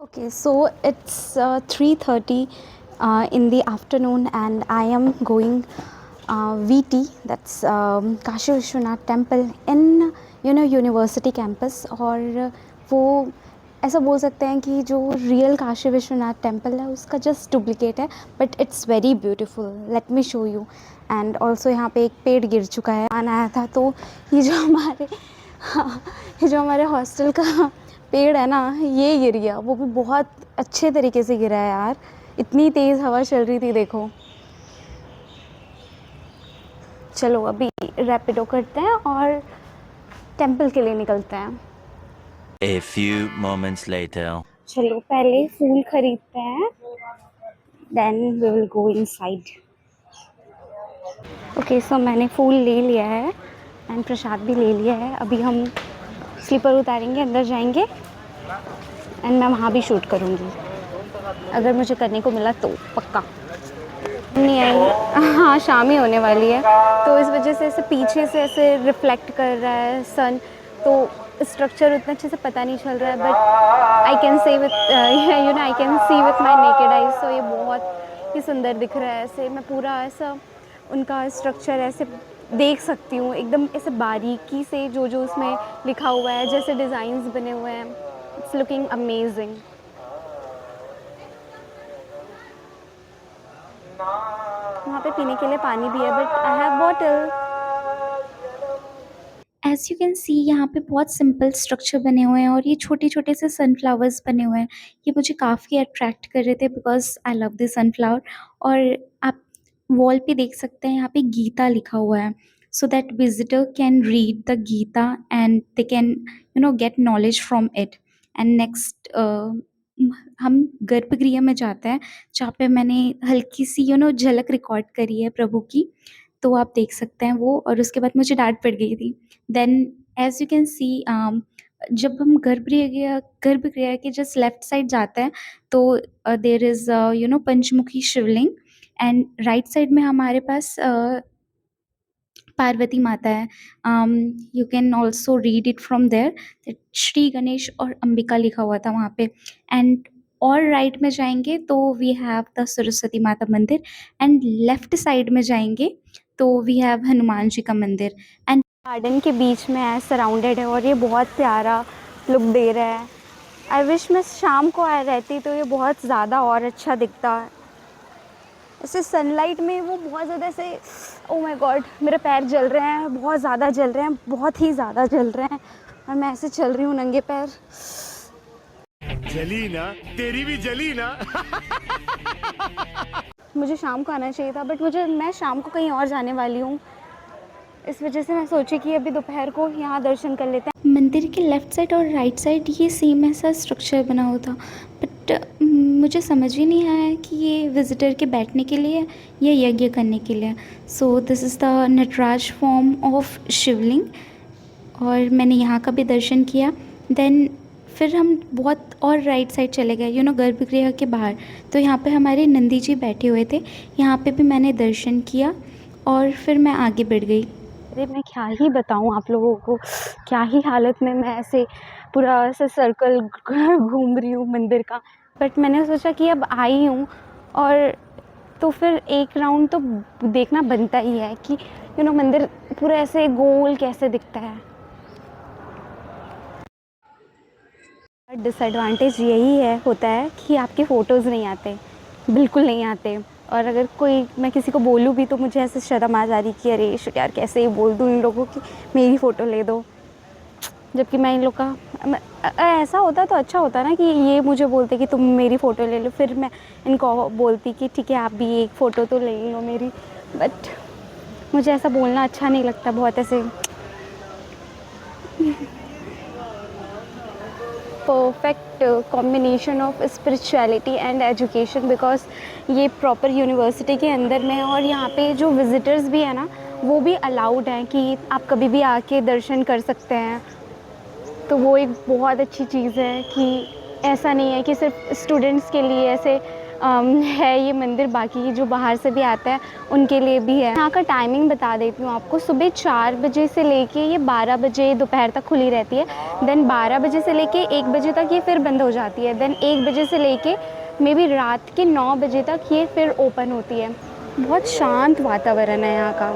Okay, so it's 3:30 in the afternoon, and I am going VT, that's Kashi Vishwanath temple in university campus. और वो ऐसा बोल सकते हैं कि जो रियल काशी विश्वनाथ टेम्पल है उसका जस्ट डुप्लीकेट है, but it's very beautiful. Let me show you. And also यहाँ पे एक पेड़ गिर चुका है, आना आया था तो ये जो हमारे हाँ, ये जो हमारे हॉस्टल का पेड़ है ना, ये गिर गया। वो भी बहुत अच्छे तरीके से गिरा है यार, इतनी तेज़ हवा चल रही थी देखो। चलो अभी रैपिडो करते हैं और टेंपल के लिए निकलते हैं। A few moments later. चलो पहले फूल खरीदते हैं, then we will go inside. Okay, so मैंने फूल ले लिया है एंड प्रसाद भी ले लिया है। अभी हम स्लीपर उतारेंगे, अंदर जाएंगे एंड मैं वहाँ भी शूट करूँगी, अगर मुझे करने को मिला तो पक्का। नहीं आएंगे, हाँ शाम ही होने वाली है, तो इस वजह से ऐसे पीछे से ऐसे रिफ्लेक्ट कर रहा है सन, तो स्ट्रक्चर उतना अच्छे से पता नहीं चल रहा है, but I can see with I can see with my naked eyes. So ये बहुत ही सुंदर दिख रहा है, ऐसे मैं पूरा ऐसा उनका स्ट्रक्चर ऐसे देख सकती हूँ, एकदम ऐसे बारीकी से जो जो उसमें लिखा हुआ है, जैसे डिज़ाइंस बने हुए हैं। It's looking amazing. वहाँ पे पीने के लिए पानी भी है, but I have bottle. As you can सी यहाँ पे बहुत सिंपल स्ट्रक्चर बने हुए हैं, और ये छोटे छोटे से सनफ्लावर्स बने हुए हैं। ये मुझे काफ़ी अट्रैक्ट कर रहे थे because I love the sunflower. और आप वॉल पे देख सकते हैं, यहाँ पे गीता लिखा हुआ है, so that visitor can read the Gita and they can get knowledge from it. And next हम गर्भगृह में जाते हैं, जहाँ पे मैंने हल्की सी झलक रिकॉर्ड करी है प्रभु की, तो आप देख सकते हैं वो। और उसके बाद मुझे डांट पड़ गई थी। Then as you can see, जब हम गर्भगृह के जस्ट लेफ्ट साइड जाते हैं तो देर इज़ पंचमुखी शिवलिंग, एंड राइट साइड में हमारे पास पार्वती माता है। You can also read it from there, Shri Ganesh और अंबिका लिखा हुआ था वहाँ पे। एंड और राइट में जाएंगे तो वी हैव द सरस्वती माता मंदिर, एंड लेफ्ट साइड में जाएंगे तो वी हैव हनुमान जी का मंदिर। एंड गार्डन के बीच में है, सराउंडेड है, और ये बहुत प्यारा लुक दे रहा है। आई विश मैं शाम को आ रहती तो ये बहुत ज़्यादा और अच्छा दिखता। ऐसे सनलाइट में वो बहुत ज़्यादा ऐसे, ओ माय गॉड मेरे पैर जल रहे हैं, बहुत ज़्यादा जल रहे हैं, बहुत ही ज़्यादा जल रहे हैं, और मैं ऐसे चल रही हूँ नंगे पैर। जली ना, तेरी भी जली ना। मुझे शाम को आना चाहिए था, बट मैं शाम को कहीं और जाने वाली हूँ, इस वजह से मैं सोची कि अभी दोपहर को यहाँ दर्शन कर लेते हैं। मंदिर के लेफ़्ट साइड और राइट साइड ये सेम ऐसा स्ट्रक्चर बना हुआ था, बट मुझे समझ ही नहीं आया कि ये विज़िटर के बैठने के लिए या यज्ञ करने के लिए। So this is the Nataraj form of Shivling, और मैंने यहाँ का भी दर्शन किया। देन फिर हम बहुत और राइट साइड चले गए गर्भगृह के बाहर, तो यहाँ पे हमारे नंदी जी बैठे हुए थे, यहाँ पे भी मैंने दर्शन किया और फिर मैं आगे बढ़ गई। अरे मैं क्या ही बताऊँ आप लोगों को, क्या ही हालत में मैं ऐसे पूरा ऐसे सर्कल घूम रही हूँ मंदिर का। बट मैंने सोचा कि अब आई हूँ, और तो फिर एक राउंड तो देखना बनता ही है कि मंदिर पूरा ऐसे गोल कैसे दिखता है। डिसएडवांटेज यही है होता है कि आपके फ़ोटोज़ नहीं आते, बिल्कुल नहीं आते। और अगर मैं किसी को बोलूँ भी तो मुझे ऐसे शर्म आ जा रही कि अरे यार कैसे ही बोल दूँ इन लोगों की मेरी फ़ोटो ले दो, जबकि मैं इन लोग का ऐसा होता तो अच्छा होता ना कि ये मुझे बोलते कि तुम मेरी फ़ोटो ले लो, फिर मैं इनको बोलती कि ठीक है आप भी एक फ़ोटो तो ले लो मेरी। बट मुझे ऐसा बोलना अच्छा नहीं लगता, बहुत ऐसे perfect combination of spirituality and education, because ये प्रॉपर यूनिवर्सिटी के अंदर में है, और यहाँ पे जो विज़िटर्स भी है ना वो भी अलाउड हैं कि आप कभी भी आके दर्शन कर सकते हैं। तो वो एक बहुत अच्छी चीज़ है कि ऐसा नहीं है कि सिर्फ स्टूडेंट्स के लिए ऐसे है ये मंदिर, बाकी जो बाहर से भी आते हैं उनके लिए भी है। यहाँ का टाइमिंग बता देती हूँ आपको, सुबह 4 बजे से लेके ये 12 बजे दोपहर तक खुली रहती है। देन 12 बजे से लेके 1 बजे तक ये फिर बंद हो जाती है। देन 1 बजे से लेके मे बी रात के 9 बजे तक ये फिर ओपन होती है। बहुत शांत वातावरण है यहाँ का,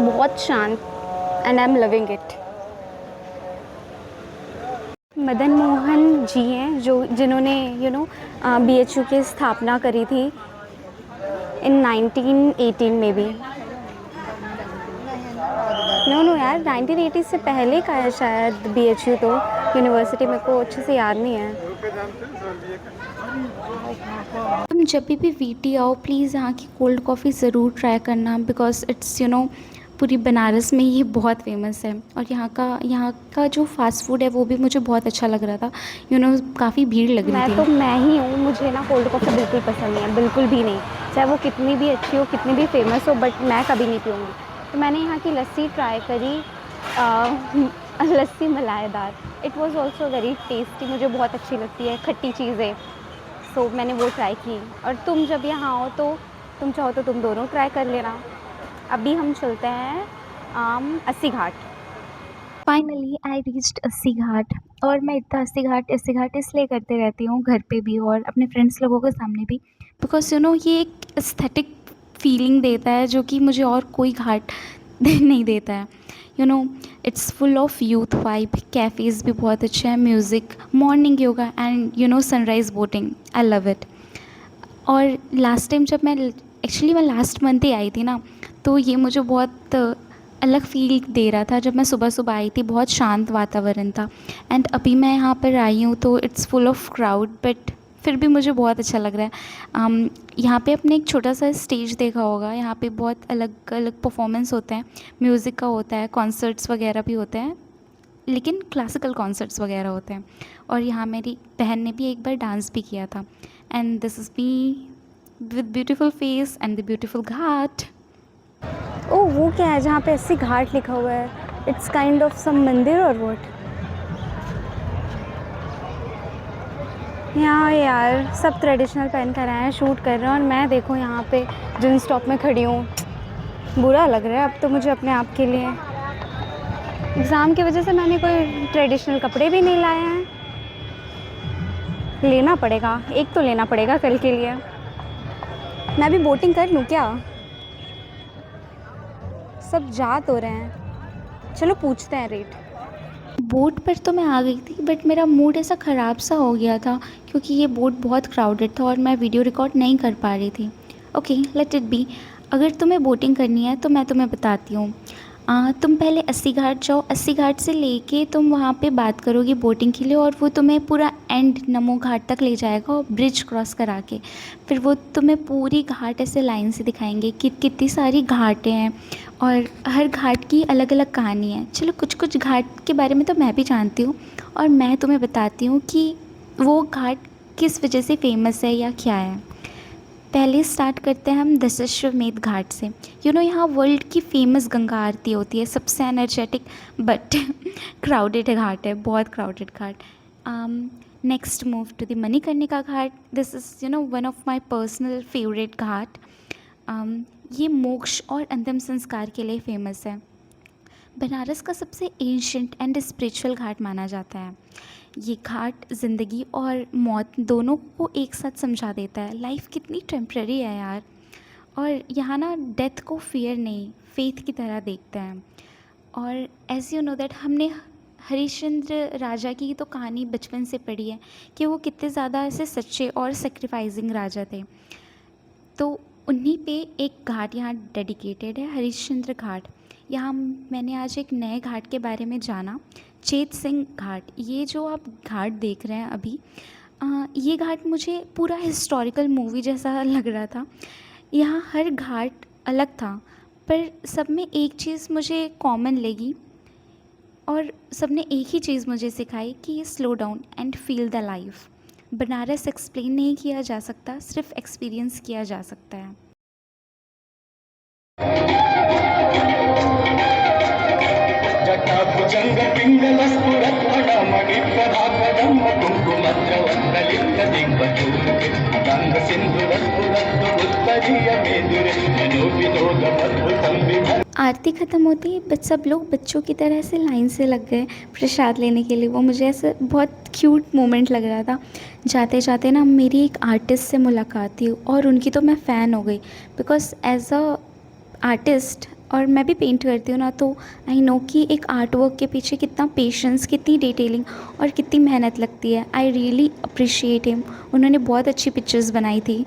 बहुत शांत, and I am loving it. Madan Mohan ji हैं जिन्होंने BHU की स्थापना करी थी इन 1918 में भी। नो यार, 1980 से पहले का है शायद BHU, तो यूनिवर्सिटी मेरे को अच्छे से याद नहीं है। तुम जब भी VT आओ प्लीज़ यहाँ की कोल्ड कॉफ़ी ज़रूर ट्राई करना, बिकॉज इट्स पूरी बनारस में ये बहुत फेमस है। और यहाँ का जो फास्ट फूड है वो भी मुझे बहुत अच्छा लग रहा था। काफ़ी भीड़ लग रही थी। मैं ही हूँ, मुझे ना कोल्ड कॉफ़ी बिल्कुल पसंद नहीं है, बिल्कुल भी नहीं, चाहे वो कितनी भी अच्छी हो, कितनी भी फेमस हो, बट मैं कभी नहीं पीऊँगी। तो मैंने यहाँ की लस्सी ट्राई करी, लस्सी मलाईदार। It was also very tasty, मुझे बहुत अच्छी लगती है खट्टी चीज़ें, सो मैंने वो ट्राई की। और तुम जब यहाँ आओ तो तुम चाहो तो तुम दोनों ट्राई कर लेना। अभी हम चलते हैं अस्सी घाट। फाइनली आई रीच्ड अस्सी घाट। और मैं इतना अस्सी घाट इसलिए करते रहती हूँ घर पे भी और अपने फ्रेंड्स लोगों के सामने भी, बिकॉज ये एक एस्थेटिक फीलिंग देता है जो कि मुझे और कोई घाट नहीं देता है। It's full of youth vibe, cafes भी बहुत अच्छे हैं, music, morning yoga and sunrise boating, I love it. और लास्ट टाइम जब मैं लास्ट मंथ ही आई थी ना, तो ये मुझे बहुत अलग फील दे रहा था। जब मैं सुबह सुबह आई थी बहुत शांत वातावरण था, एंड अभी मैं यहाँ पर आई हूँ तो it's full of crowd, but फिर भी मुझे बहुत अच्छा लग रहा है। यहाँ पे अपने एक छोटा सा स्टेज देखा होगा, यहाँ पे बहुत अलग अलग परफॉर्मेंस होते हैं, म्यूज़िक का होता है, कॉन्सर्ट्स वगैरह भी होते हैं, लेकिन क्लासिकल कॉन्सर्ट्स वगैरह होते हैं। और यहाँ मेरी बहन ने भी एक बार डांस भी किया था। And this is me with beautiful face and the beautiful ghat. Oh, वो क्या है जहाँ पे अस्सी घाट लिखा हुआ है? इट्स काइंड ऑफ सम मंदिर और व्हाट? यहाँ यार सब ट्रेडिशनल पहन कर आए हैं, शूट कर रहे हैं, और मैं देखो यहाँ पे जिन स्टॉप में खड़ी हूँ। बुरा लग रहा है अब तो मुझे अपने आप के लिए। एग्ज़ाम की वजह से मैंने कोई ट्रेडिशनल कपड़े भी नहीं लाए हैं। लेना पड़ेगा, एक तो लेना पड़ेगा कल के लिए। मैं भी बोटिंग कर लूँ क्या? सब जा तो रहे हैं, चलो पूछते हैं रेट। बोट पर तो मैं आ गई थी, बट मेरा मूड ऐसा ख़राब सा हो गया था क्योंकि ये बोट बहुत क्राउडेड था और मैं वीडियो रिकॉर्ड नहीं कर पा रही थी। Okay, let it be. अगर तुम्हें बोटिंग करनी है तो मैं तुम्हें बताती हूँ। तुम पहले अस्सी घाट जाओ, अस्सी घाट से लेके तुम वहाँ पे बात करोगी बोटिंग के लिए, और वो तुम्हें पूरा एंड नमो घाट तक ले जाएगा, और ब्रिज क्रॉस करा के फिर वो तुम्हें पूरी घाट ऐसे लाइन से दिखाएंगे कि कितनी सारी घाटें हैं और हर घाट की अलग अलग कहानी है। चलो कुछ कुछ घाट के बारे में तो मैं भी जानती हूँ, और मैं तुम्हें बताती हूँ कि वो घाट किस वजह से फेमस है या क्या है। पहले स्टार्ट करते हैं हम दशाश्वमेध घाट से। यहाँ वर्ल्ड की फेमस गंगा आरती होती है, सबसे एनर्जेटिक बट क्राउडेड घाट है, बहुत crowded ghat. Next move to the Manikarnika ghat. This is one of my personal favourite ghat. ये मोक्ष और अंतिम संस्कार के लिए फेमस है। बनारस का सबसे एंशिएंट एंड स्पिरिचुअल घाट माना जाता है। ये घाट ज़िंदगी और मौत दोनों को एक साथ समझा देता है। लाइफ कितनी टेम्पररी है यार, और यहाँ ना डेथ को फियर नहीं, फेथ की तरह देखते हैं। और एज यू नो दैट हमने हरिश्चंद्र राजा की तो कहानी बचपन से पढ़ी है कि वो कितने ज़्यादा ऐसे सच्चे और सेक्रीफाइसिंग राजा थे। तो उन्हीं पे एक घाट यहाँ डेडिकेटेड है, हरिश्चंद्र घाट। यहाँ मैंने आज एक नए घाट के बारे में जाना, चेत सिंह घाट। ये जो आप घाट देख रहे हैं अभी, ये घाट मुझे पूरा हिस्टोरिकल मूवी जैसा लग रहा था। यहाँ हर घाट अलग था, पर सब में एक चीज़ मुझे कॉमन लगी, और सब ने एक ही चीज़ मुझे सिखाई कि slow down and feel the life. Banaras explain नहीं किया जा सकता, सिर्फ एक्सपीरियंस किया जा सकता है। जटाभुजंग पिंगलस्फुरत्फणमणिप्रभाकरं कुङ्कुमद्रवन्दलिप्त दिग्वधूः गङ्गसिन्धु आरती ख़त्म होती है बट सब लोग बच्चों की तरह से लाइन से लग गए प्रसाद लेने के लिए। वो मुझे ऐसे बहुत क्यूट मोमेंट लग रहा था। जाते जाते ना मेरी एक आर्टिस्ट से मुलाकात थी और उनकी तो मैं फ़ैन हो गई, बिकॉज़ एज अ आर्टिस्ट और मैं भी पेंट करती हूँ ना, तो आई नो कि एक आर्ट वर्क के पीछे कितना पेशेंस, कितनी डिटेलिंग और कितनी मेहनत लगती है। I really appreciate him. उन्होंने बहुत अच्छी पिक्चर्स बनाई थी।